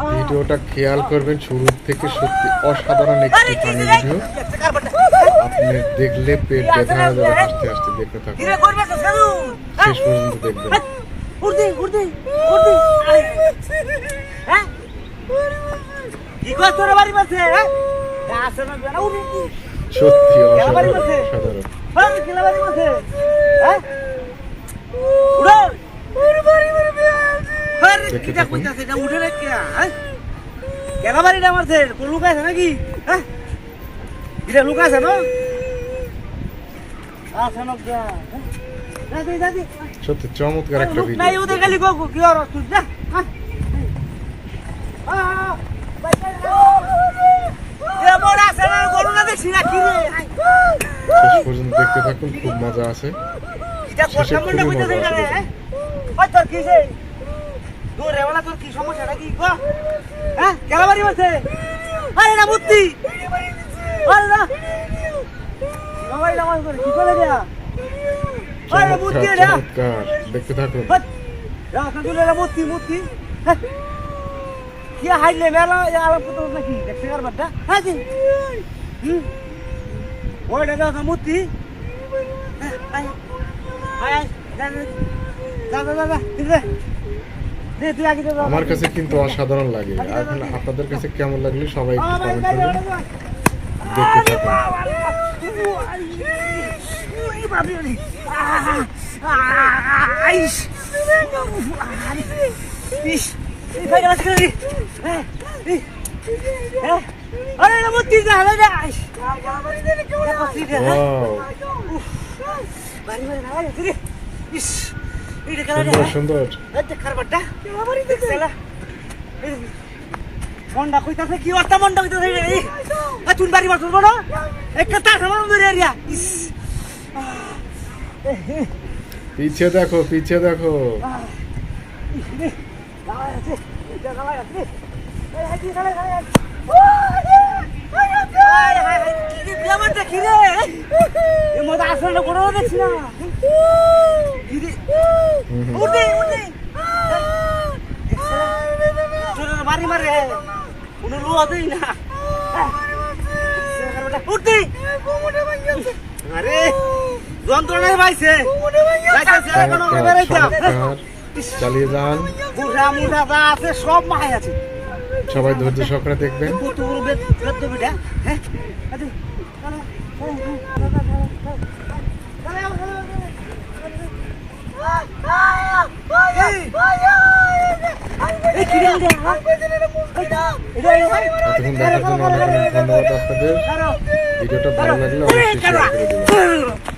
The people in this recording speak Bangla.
ভিডিওটা খেয়াল করবেন, শুরু থেকে সত্যি অসাধারণ একটি ফানি ভিডিও। আপনি দেখলে পেট ব্যথা হয়ে যাবে হাসতে হাসতে দেখতে থাকুন, শেষ পর্যন্ত দেখবেন। সত্যি অসাধারণ সত্যি চমৎকার একটা ভিডিও। শেষ পর্যন্ত দেখতে থাকুন, খুব মজা আছে। শেষে খুবই মজা আছে। চমৎকার, দেখতে থাকুন। হাইলে মেলা আলাপ করতে নাকি দেখতে পারবারটা হ্যাঁ জি ওইটা দাদা মূর্তি আমার কাছে কিন্তু অসাধারণ লাগে। এখন আপনাদের কাছে কেমন লাগলো সবাই একটু কমেন্ট করবেন। দেখতে থাকুন। সুন্দর মন্ডা কইতাছে কি অর্থ মন্ডা কইতাছে তুই বাড়ি বাড়ছ না একটা তা সামান ধরে এরিয়া পিছে দেখো, পিছে দেখো। আসলে কোনো দেখছি না বাড়ি মারে কোনো লোয়া দেই না আরে যন্ত্রণায় পাইছে চালিয়ে যান, আছে সব মাই আছে। সবাই ধৈর্য সহকারে দেখবেন। এতক্ষণ দেখার জন্য অনেক অনেক ধন্যবাদ আপনাদের। ভিডিওটা ভালো লাগলে অবশ্যই শেয়ার করে দেবেন।